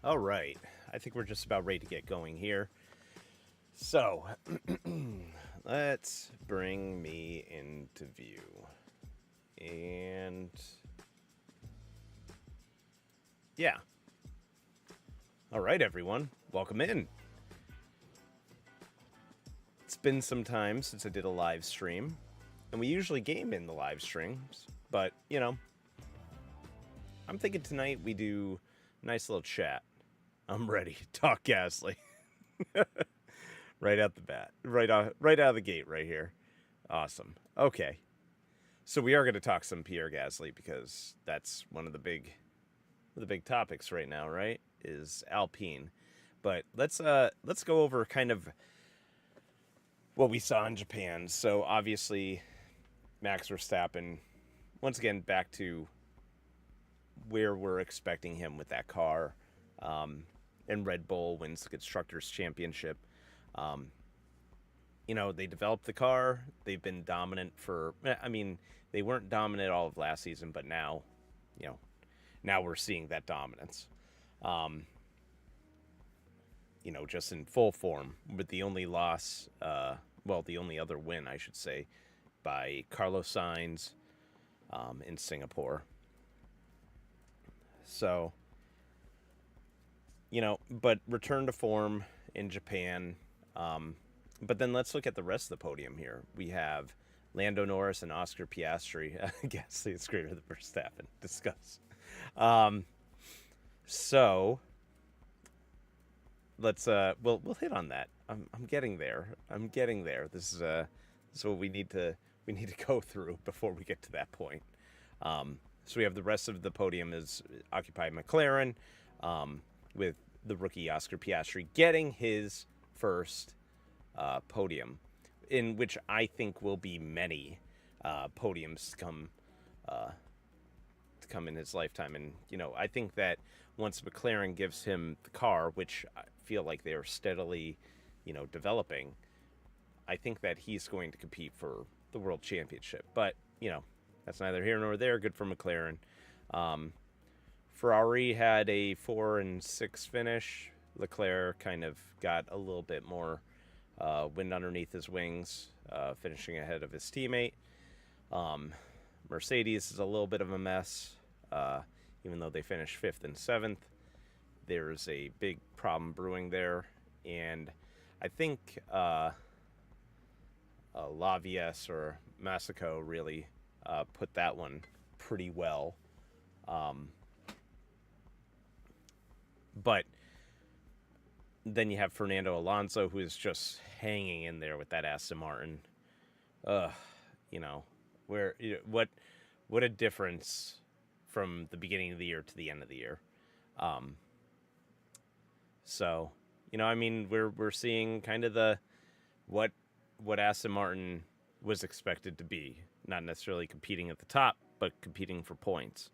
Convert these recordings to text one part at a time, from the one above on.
All right. I think we're just about ready to get going here. So, let's bring me into view. And yeah. All right, everyone. Welcome in. It's been some time since I did a live stream, and we usually game in the live streams, but, I'm thinking tonight we do a nice little chat. I'm ready to talk Gasly right out the bat, right out of the gate, right here. Awesome. Okay, so we are going to talk some Pierre Gasly because that's one of the big topics right now, right? Is Alpine. But let's go over kind of what we saw in Japan. So obviously Max Verstappen once again back to where we're expecting him with that car. And Red Bull wins the Constructors' Championship. Um, they developed the car. They've been dominant for, I mean, they weren't dominant all of last season, but now, you know, now we're seeing that dominance. Um, just in full form with the only loss, the only other win, I should say, by Carlos Sainz in Singapore. So, but return to form in Japan. But then let's look at the rest of the podium here. We have Lando Norris and Oscar Piastri. I guess it's greater than Verstappen. Discuss. Um, so we'll hit on that. I'm getting there. I'm getting there. This is what we need to go through before we get to that point. So we have the rest of the podium is occupied McLaren, with the rookie Oscar Piastri getting his first podium, in which I think will be many podiums to come in his lifetime. And I think that once McLaren gives him the car, which I feel like they are steadily, developing, I think that he's going to compete for the world championship. But that's neither here nor there. Good for McLaren. Um, Ferrari had a 4 and 6 finish. Leclerc kind of got a little bit more wind underneath his wings, finishing ahead of his teammate. Mercedes is a little bit of a mess, even though they finished 5th and 7th. There's a big problem brewing there, and I think Lavies or Massico really put that one pretty well. Um, but then you have Fernando Alonso, who is just hanging in there with that Aston Martin. Uh, you know, where what a difference from the beginning of the year to the end of the year. Um, so I mean, we're seeing kind of the what Aston Martin was expected to be, not necessarily competing at the top, but competing for points.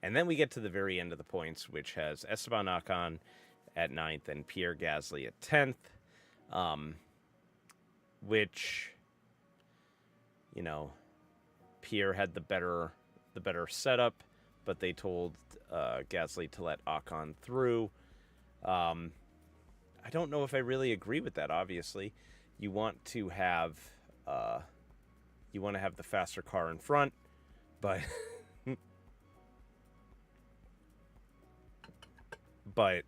And then we get to the very end of the points, which has Esteban Ocon at 9th and Pierre Gasly at 10th, which, Pierre had the better setup, but they told Gasly to let Ocon through. I don't know if I really agree with that. Obviously, you want to have the faster car in front, but but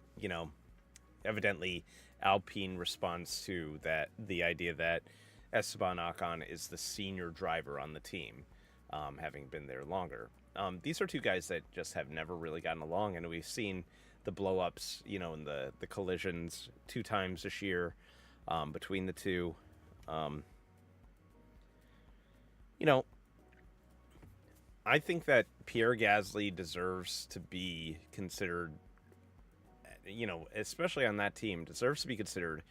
evidently Alpine responds to the idea that Esteban Ocon is the senior driver on the team, having been there longer. These are two guys that just have never really gotten along, and we've seen the blow-ups, in the collisions 2 times this year, between the two. Um, you know, I think that Pierre Gasly deserves to be considered, especially on that team, deserves to be considered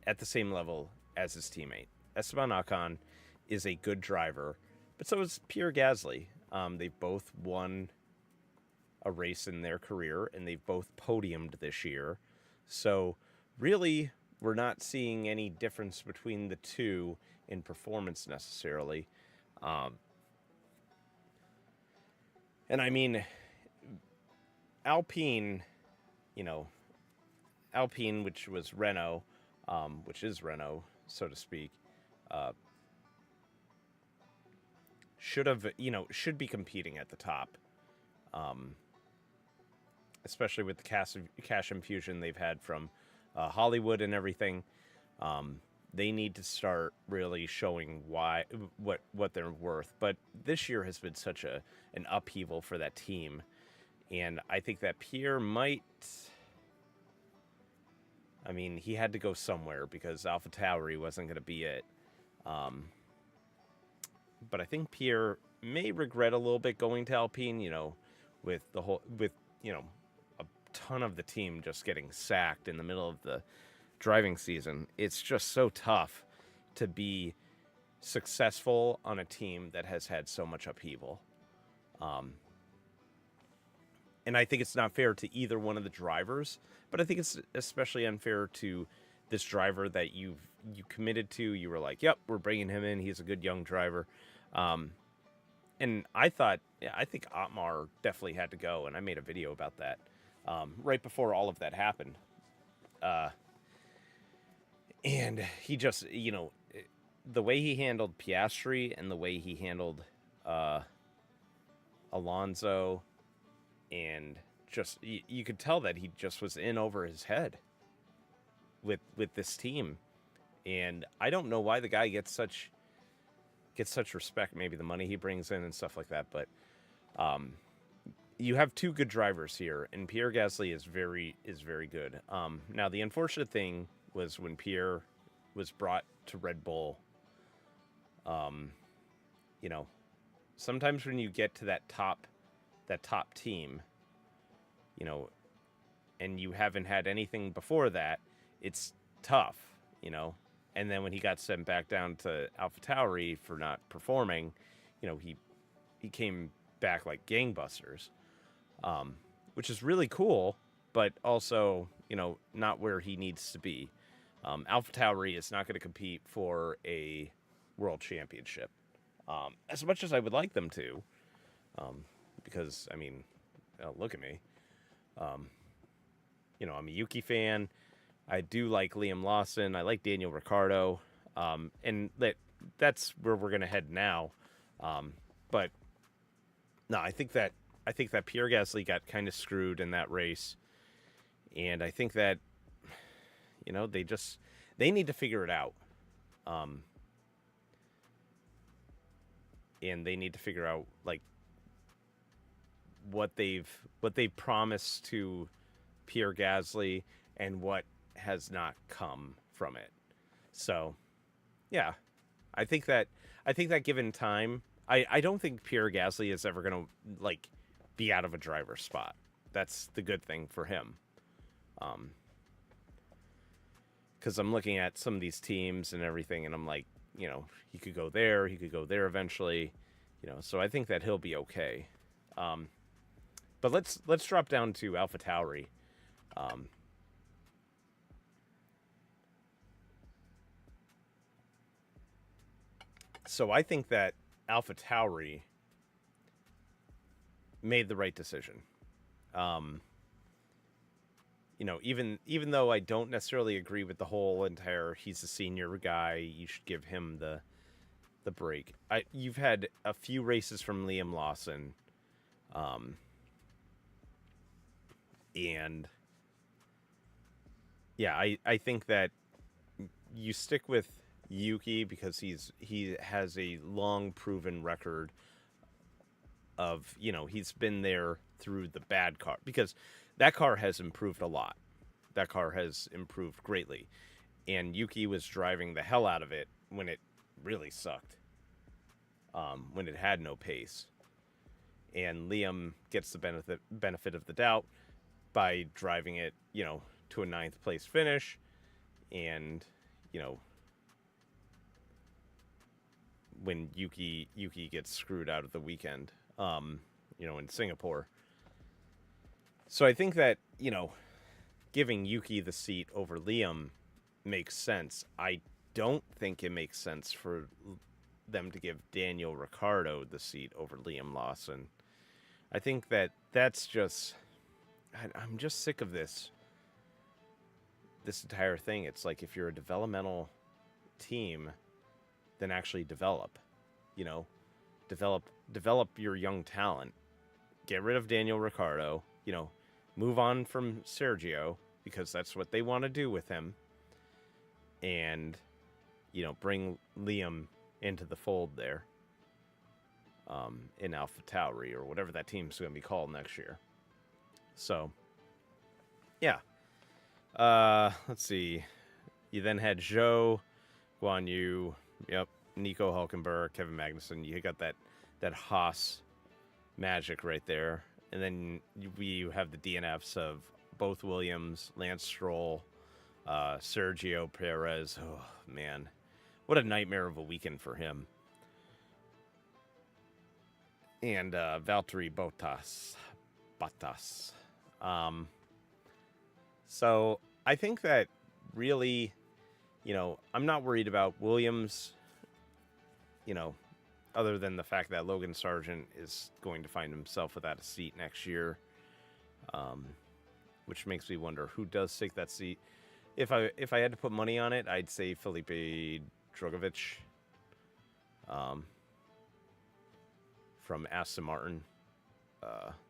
at the same level as his teammate. Esteban Ocon is a good driver, but so is Pierre Gasly. They've both won a race in their career, and they've both podiumed this year. So, really, we're not seeing any difference between the two in performance necessarily. Um, and I mean, Alpine, Alpine, which was Renault, which is Renault, so to speak, uh, should have, should be competing at the top, um, especially with the cash infusion they've had from Hollywood and everything. Um, they need to start really showing what they're worth. But this year has been such an upheaval for that team, and I think that Pierre might. I mean, he had to go somewhere because AlphaTauri wasn't going to be it. Um, but I think Pierre may regret a little bit going to Alpine. With you know a ton of the team just getting sacked in the middle of the driving season. It's just so tough to be successful on a team that has had so much upheaval. Um, and I think it's not fair to either one of the drivers, but I think it's especially unfair to this driver that you committed to. You were like, "Yep, we're bringing him in. He's a good young driver." Um, and I think Otmar definitely had to go, and I made a video about that right before all of that happened. And he just, the way he handled Piastri and the way he handled Alonso, and just you could tell that he just was in over his head with this team, and I don't know why the guy gets such respect. Maybe the money he brings in and stuff like that, but you have two good drivers here, and Pierre Gasly is very good. Now the unfortunate thing was when Pierre was brought to Red Bull. You know, sometimes when you get to that top team, and you haven't had anything before that, it's tough, And then when he got sent back down to AlphaTauri for not performing, he came back like gangbusters, which is really cool, but also, not where he needs to be. AlphaTauri is not going to compete for a world championship, as much as I would like them to, because, look at me. I'm a Yuki fan. I do like Liam Lawson. I like Daniel Ricciardo. And that's where we're going to head now. But no, I think that Pierre Gasly got kind of screwed in that race. And I think that, they need to figure it out. And they need to figure out what they've promised to Pierre Gasly and what has not come from it. So, yeah, I think that given time, I don't think Pierre Gasly is ever going to be out of a driver's spot. That's the good thing for him. Because I'm looking at some of these teams and everything, and I'm like, he could go there eventually, So I think that he'll be okay. But let's drop down to AlphaTauri. So I think that AlphaTauri made the right decision. Even though I don't necessarily agree with the whole entire he's a senior guy, you should give him the break. You've had a few races from Liam Lawson, and yeah, I think that you stick with Yuki because he has a long proven record of, he's been there through the bad car, because that car has improved a lot. That car has improved greatly. And Yuki was driving the hell out of it when it really sucked. When it had no pace. And Liam gets the benefit of the doubt by driving it, to a 9th place finish. And, when Yuki gets screwed out of the weekend, in Singapore. So I think that, giving Yuki the seat over Liam makes sense. I don't think it makes sense for them to give Daniel Ricciardo the seat over Liam Lawson. I think that that's just... I'm just sick of this. this entire thing, it's like if you're a developmental team, then actually develop. You know, develop your young talent. Get rid of Daniel Ricciardo. You know, move on from Sergio because that's what they want to do with him. And you know, bring Liam into the fold there. In AlphaTauri or whatever that team's going to be called next year. So, yeah. Let's see. You then had Zhou, Guan Yu, yep, Nico Hulkenberg, Kevin Magnussen. You got that Haas magic right there. And then we have the DNFs of both Williams, Lance Stroll, Sergio Perez. Oh, man. What a nightmare of a weekend for him. And Valtteri Bottas. So I think that really, you know, I'm not worried about Williams, you know, other than the fact that Logan Sargent is going to find himself without a seat next year, which makes me wonder who does take that seat. If I had to put money on it, I'd say Felipe Drugovich. From Aston Martin,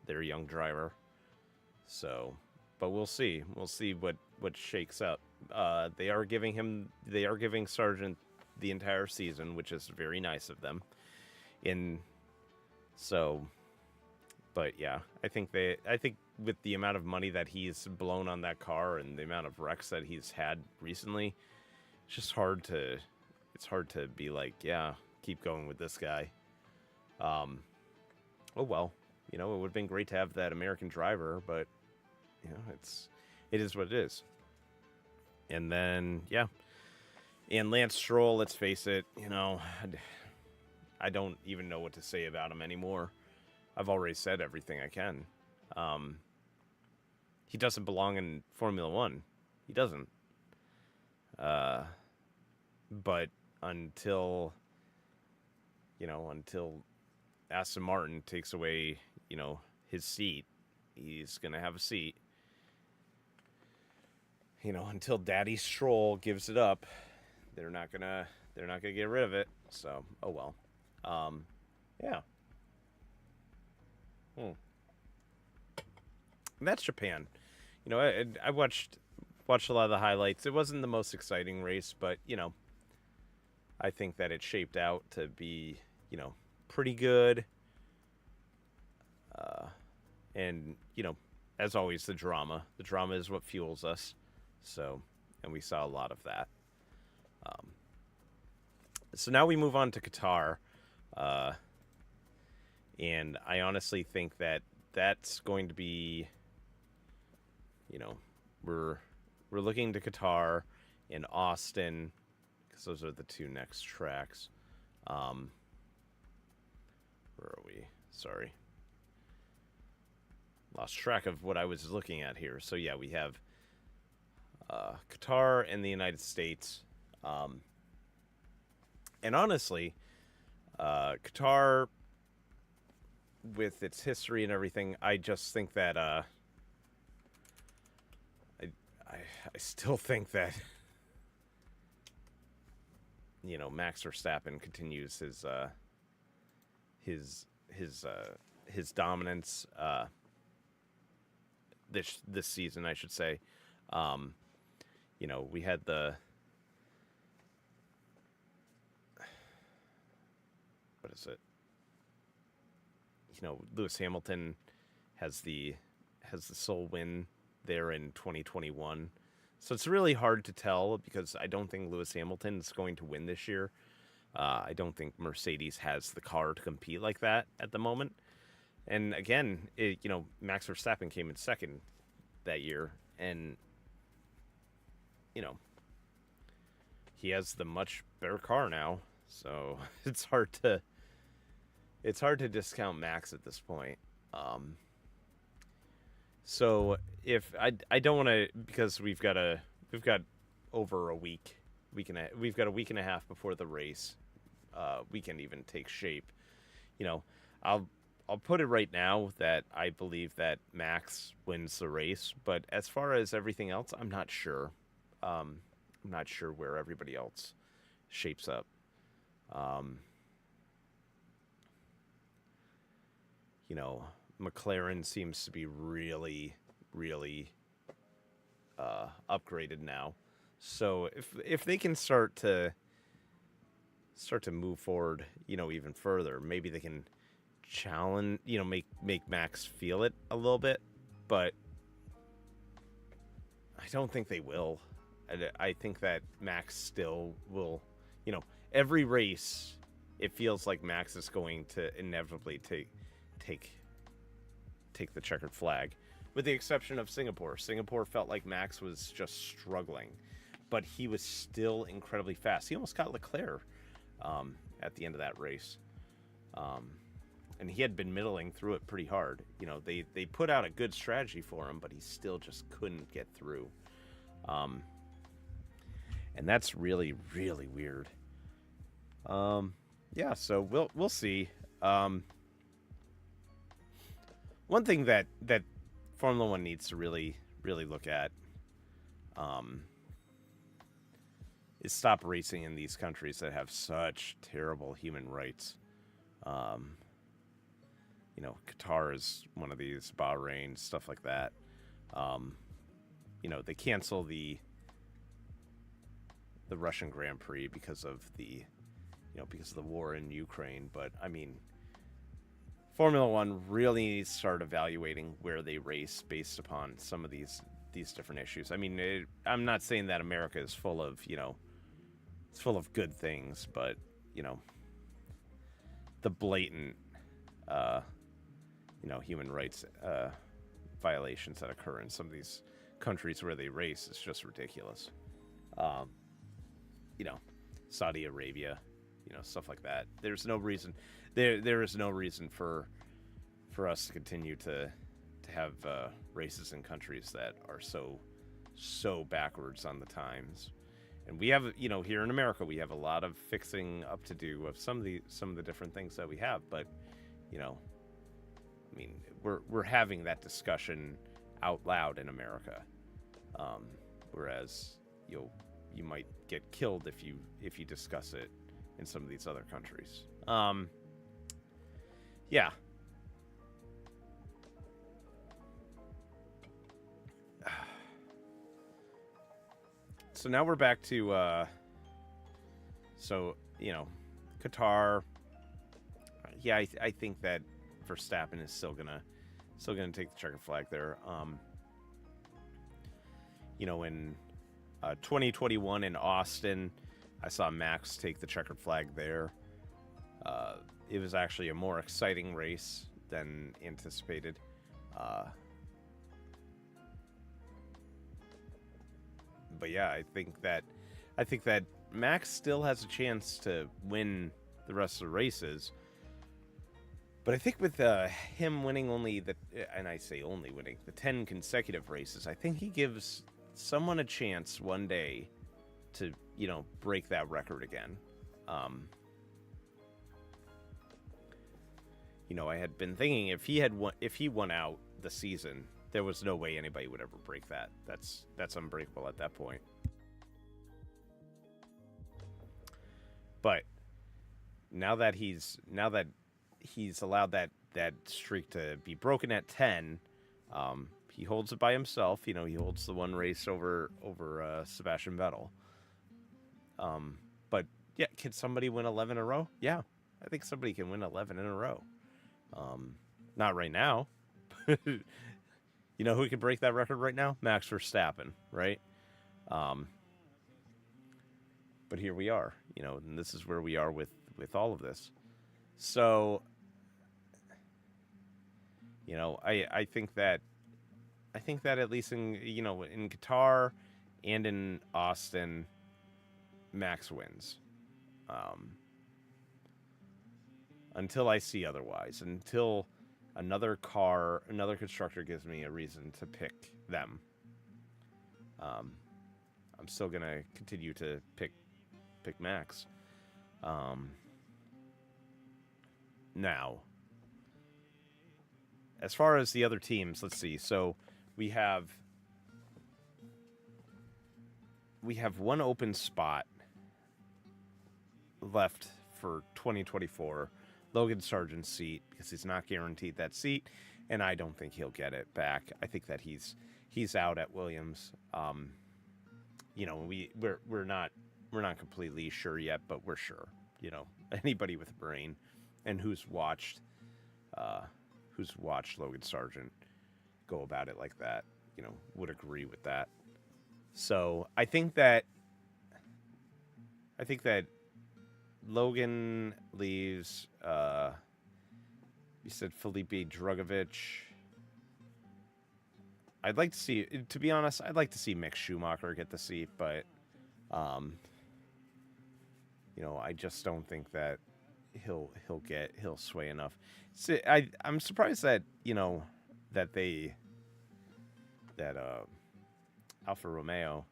their young driver. So, but we'll see. We'll see what shakes up. They are giving Sargent the entire season, which is very nice of them. But yeah, I think with the amount of money that he's blown on that car and the amount of wrecks that he's had recently, it's just hard to be like, yeah, keep going with this guy. Oh well, you know, it would have been great to have that American driver, but you know, it is what it is. And then, yeah, and Lance Stroll, let's face it, you know, I don't even know what to say about him anymore. I've already said everything I can. He doesn't belong in Formula One. He doesn't. But until Aston Martin takes away, you know, his seat, he's gonna have a seat. You know, until Daddy Stroll gives it up, they're not gonna get rid of it. So, oh well. Yeah. And that's Japan. You know, I watched a lot of the highlights. It wasn't the most exciting race, but you know, I think that it shaped out to be, you know, pretty good. And, you know, as always, the drama. The drama is what fuels us. So, and we saw a lot of that. So now we move on to Qatar. And I honestly think that that's going to be, you know, we're looking to Qatar and Austin, because those are the two next tracks. Where are we? Sorry. Lost track of what I was looking at here. So yeah, we have Qatar and the United States. And honestly, Qatar, with its history and everything, I just think that I still think that, you know, Max Verstappen continues his dominance this season, I should say. You know, we had what is it? You know, Lewis Hamilton has the sole win there in 2021. So it's really hard to tell because I don't think Lewis Hamilton is going to win this year. I don't think Mercedes has the car to compete like that at the moment. And again, you know, Max Verstappen came in second that year, and you know, he has the much better car now. So it's hard to discount Max at this point. So if I don't want to, because we've got over a week. We've got a week and a half before the race. We can even take shape. You know, I'll put it right now that I believe that Max wins the race, but as far as everything else, I'm not sure. I'm not sure where everybody else shapes up. Um, you know, McLaren seems to be really, really upgraded now. So if they can start to move forward, even further, maybe they can challenge, make Max feel it a little bit, but I don't think they will. I think that Max still will, every race, it feels like Max is going to inevitably take the checkered flag, with the exception of Singapore. Singapore felt like Max was just struggling, but he was still incredibly fast. He almost got Leclerc at the end of that race. And he had been middling through it pretty hard. They put out a good strategy for him, but he still just couldn't get through. And that's really, really weird. Yeah, so we'll see. One thing that Formula One needs to really, really look at is stop racing in these countries that have such terrible human rights. Qatar is one of these, Bahrain, stuff like that. They cancel the Russian Grand Prix because of the war in Ukraine. But I mean, Formula One really needs to start evaluating where they race based upon some of these different issues. I mean, I'm not saying that America is full of it's full of good things, but the blatant human rights violations that occur in some of these countries where they race is just ridiculous. Saudi Arabia, stuff like that. There's no reason. There is no reason for us to continue to have races in countries that are so backwards on the times. And we have, here in America, we have a lot of fixing up to do of some of the different things that we have. But, we're having that discussion out loud in America, whereas you might get killed if you discuss it in some of these other countries. Yeah. So now we're back to Qatar. Yeah, I think that Verstappen is still gonna take the checkered flag there. In 2021 in Austin, I saw Max take the checkered flag there. It was actually a more exciting race than anticipated. But yeah, I think that Max still has a chance to win the rest of the races. But I think with him winning only and I say only winning, the 10 consecutive races, I think he gives someone a chance one day to, break that record again. I had been thinking if he won out the season, there was no way anybody would ever break that. That's unbreakable at that point. But now that he's allowed that streak to be broken at 10, he holds it by himself. He holds the one race over Sebastian Vettel. But yeah, can somebody win 11 in a row? Yeah, I think somebody can win 11 in a row. Not right now. You know who could break that record right now? Max Verstappen, right? But here we are, and this is where we are with all of this. So, I think that at least in Qatar and in Austin, Max wins. Until I see otherwise, until another constructor gives me a reason to pick them. I'm still gonna continue to pick Max. Now, as far as the other teams, let's see. So we have we have one open spot left for 2024, Logan Sargent's seat, because he's not guaranteed that seat, and I don't think he'll get it back. I think that he's out at Williams. You know, we're not completely sure yet, but we're sure. You know, anybody with a brain and who's watched Logan Sargent go about it like that, you know, would agree with that. So I think that Logan leaves. You said Felipe Drugovich. I'd like to see, to be honest, I'd like to see Mick Schumacher get the seat, but, you know, I just don't think that he'll sway enough. So I'm surprised that, you know, that Alfa Romeo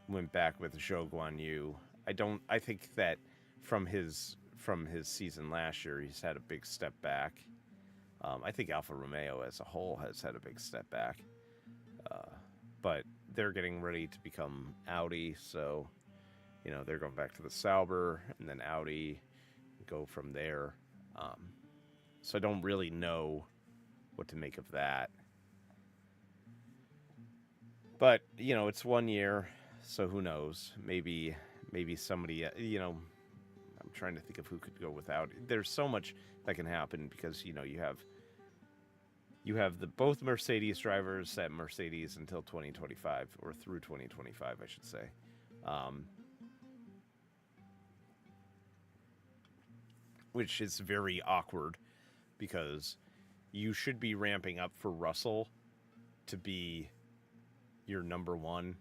went back with Zhou Guanyu. I think that from his season last year, he's had a big step back. I think Alfa Romeo as a whole has had a big step back. But they're getting ready to become Audi, so, you know, they're going back to the Sauber and then Audi, go from there. So I don't really know what to make of that. But, you know, it's 1 year, so who knows? Maybe somebody, you know, I'm trying to think of who could go without. There's so much that can happen because, you know, you have the both Mercedes drivers at Mercedes until 2025, or through 2025, I should say. Which is very awkward because you should be ramping up for Russell to be your number one.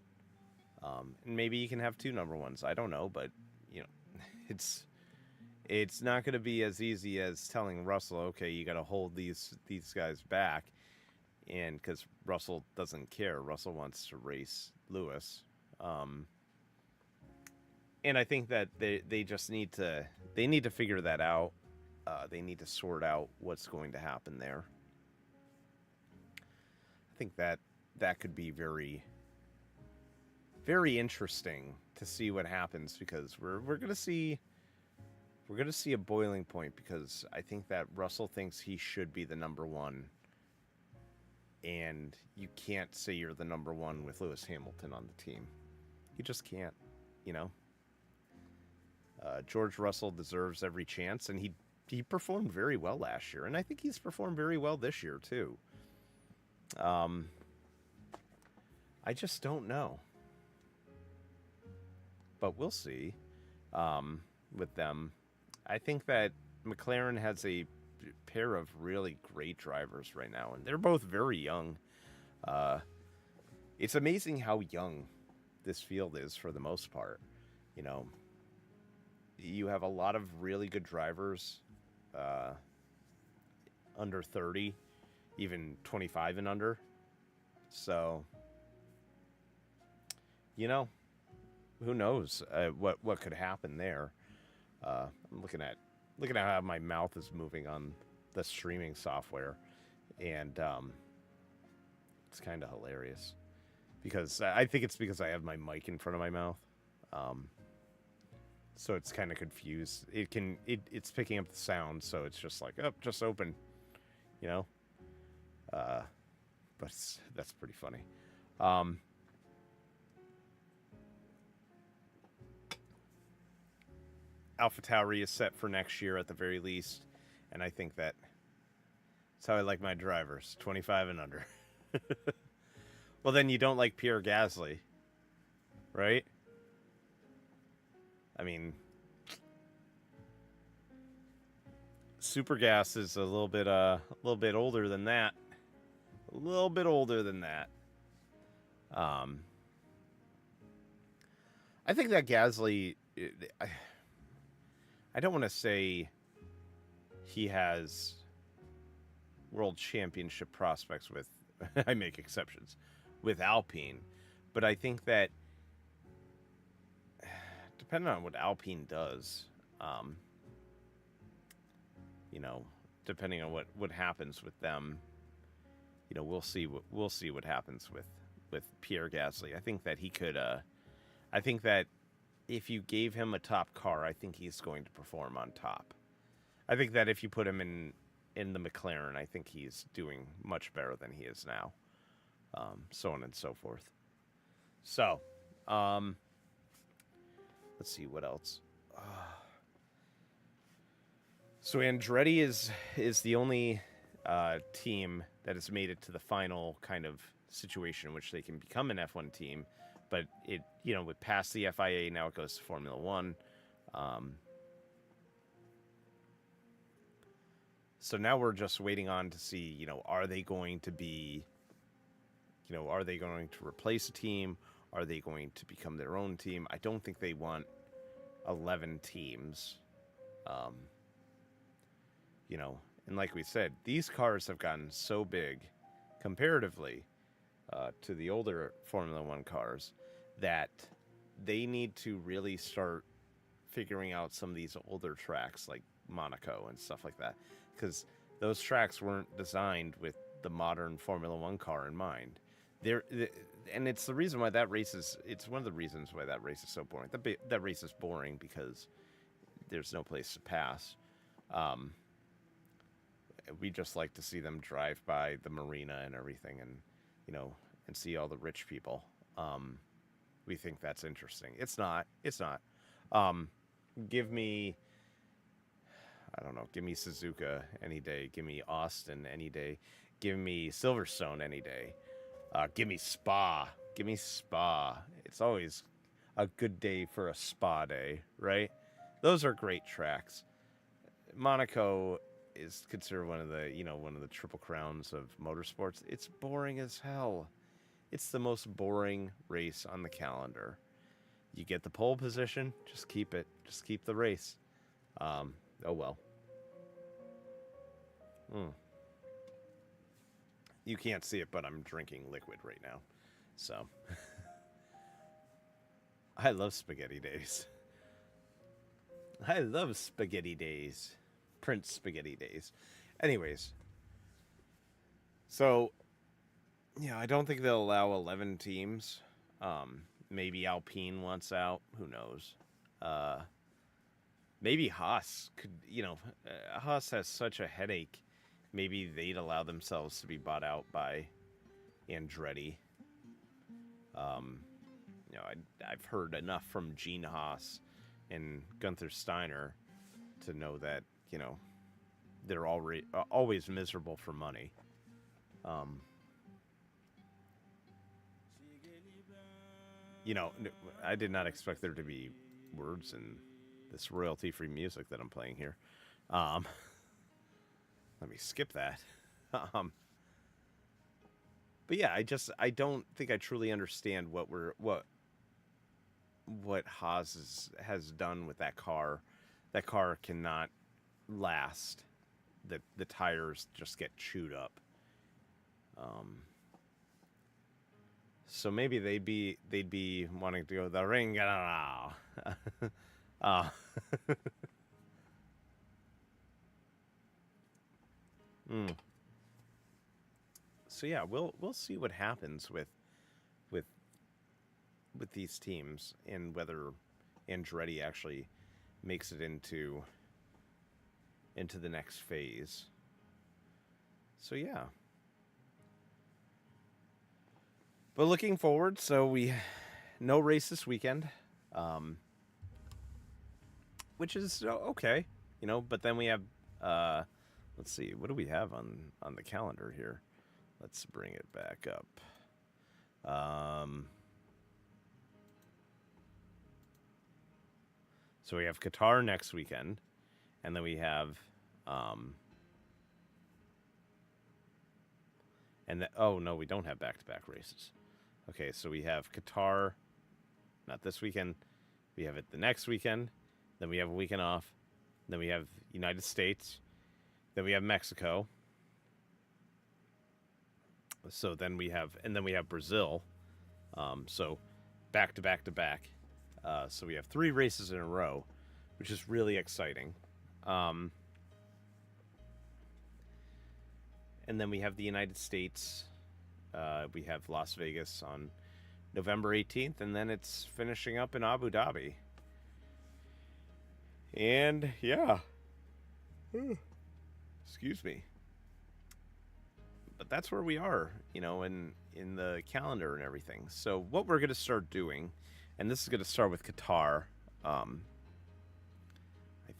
And maybe you can have two number ones. I don't know, but, you know, it's not going to be as easy as telling Russell, okay, you got to hold these guys back, and because Russell doesn't care. Russell wants to race Lewis, and I think that they just need to figure that out. They need to sort out what's going to happen there. I think that could be very, very interesting to see what happens, because we're going to see a boiling point, because I think that Russell thinks he should be the number one, and you can't say you're the number one with Lewis Hamilton on the team. You just can't, you know. George Russell deserves every chance, and he performed very well last year, and I think he's performed very well this year too. I just don't know, but we'll see with them. I think that McLaren has a pair of really great drivers right now, and they're both very young. It's amazing how young this field is for the most part. You know, you have a lot of really good drivers under 30, even 25 and under. So, you know, who knows what could happen there. I'm looking at how my mouth is moving on the streaming software, and it's kind of hilarious because I think it's because I have my mic in front of my mouth, so it's kind of confused. It's picking up the sound, so it's just like, oh, just open, you know. But that's pretty funny. AlphaTauri is set for next year at the very least, and I think that's how I like my drivers, 25 and under. Well, then you don't like Pierre Gasly, right? I mean, Super Gas is a little bit older than that. A little bit older than that. I think that Gasly, I don't want to say he has world championship prospects with, I make exceptions, with Alpine, but I think that depending on what Alpine does, you know, depending on what happens with them, you know, we'll see what happens with Pierre Gasly. I think that he could I think that if you gave him a top car, I think he's going to perform on top. I think that if you put him in the McLaren, I think he's doing much better than he is now. So on and so forth. So, let's see what else. So Andretti is the only team that has made it to the final kind of situation in which they can become an F1 team, but it would pass the FIA. Now it goes to Formula One. So now we're just waiting on to see, are they going to be, are they going to replace a team? Are they going to become their own team? I don't think they want 11 teams. And like we said, these cars have gotten so big comparatively to the older Formula One cars that they need to really start figuring out some of these older tracks like Monaco and stuff like that, because those tracks weren't designed with the modern Formula One car in mind. And it's the reason why that race is. It's one of the reasons why that race is so boring. That race is boring because there's no place to pass. We just like to see them drive by the marina and everything, and and see all the rich people. We think that's interesting. It's not. Give me, I don't know. Give me Suzuka any day. Give me Austin any day. Give me Silverstone any day. Give me Spa. Give me Spa. It's always a good day for a spa day, right? Those are great tracks. Monaco is considered one of the triple crowns of motorsports. It's boring as hell. It's the most boring race on the calendar. You get the pole position, just keep it. Just keep the race. Oh well. You can't see it, but I'm drinking liquid right now. So I love spaghetti days. I love spaghetti days. Prince spaghetti days. Anyways. So, I don't think they'll allow 11 teams. Maybe Alpine wants out. Who knows? Maybe Haas could, Haas has such a headache. Maybe they'd allow themselves to be bought out by Andretti. I've heard enough from Gene Haas and Gunther Steiner to know that, they're always miserable for money. I did not expect there to be words in this royalty-free music that I'm playing here. Let me skip that. But yeah, I don't think I truly understand what Haas has done with that car. That car cannot last. The tires just get chewed up. So maybe they'd be wanting to go the ring. So yeah, we'll see what happens with these teams and whether Andretti actually makes it into the next phase. So yeah. But looking forward, so no race this weekend, which is okay, but then we have, let's see, what do we have on the calendar here? Let's bring it back up. So we have Qatar next weekend, and then we have, oh no, we don't have back-to-back races. Okay, so we have Qatar, not this weekend. We have it the next weekend. Then we have a weekend off. Then we have United States. Then we have Mexico. So then we have Brazil. So back to back to back. So we have 3 races in a row, which is really exciting. And then we have the United States. We have Las Vegas on November 18th, and then it's finishing up in Abu Dhabi. And yeah, excuse me. But that's where we are, in the calendar and everything. So what we're going to start doing, and this is going to start with Qatar, I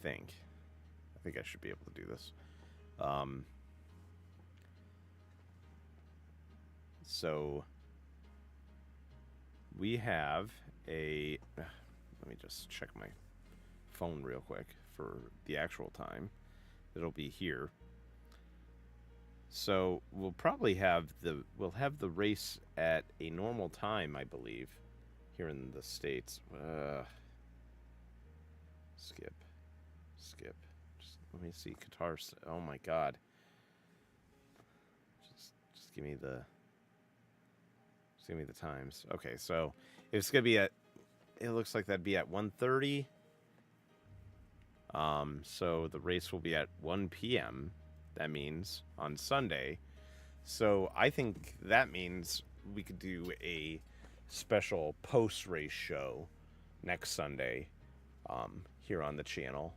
think I should be able to do this. So we have let me just check my phone real quick for the actual time. It'll be here. So we'll probably have the race at a normal time, I believe, here in the States. Skip. Just let me see Qatar. Oh my God. Just give me the times. Okay, so it's gonna be it looks like that'd be at 1:30. So the race will be at 1 p.m. That means on Sunday. So I think that means we could do a special post-race show next Sunday here on the channel.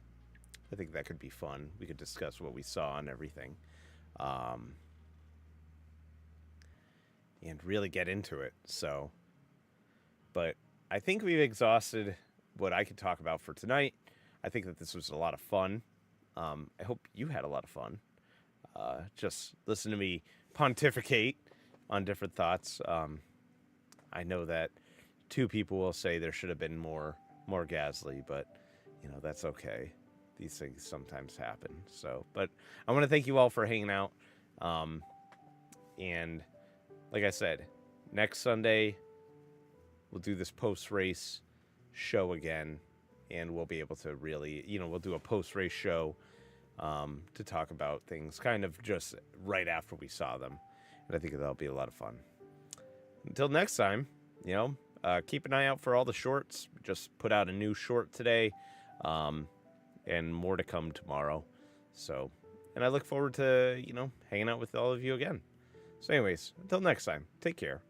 I think that could be fun. We could discuss what we saw and everything. And really get into it. So, but I think we've exhausted what I could talk about for tonight. I think that this was a lot of fun. I hope you had a lot of fun. Just listen to me pontificate on different thoughts. I know that 2 people will say there should have been more Gasly, but that's okay. These things sometimes happen. So, but I want to thank you all for hanging out. And like I said, next Sunday we'll do this post-race show again, and we'll be able to really, we'll do a post-race show to talk about things kind of just right after we saw them. And I think that'll be a lot of fun. Until next time, keep an eye out for all the shorts. Just put out a new short today, and more to come tomorrow. So, and I look forward to, hanging out with all of you again. So anyways, until next time, take care.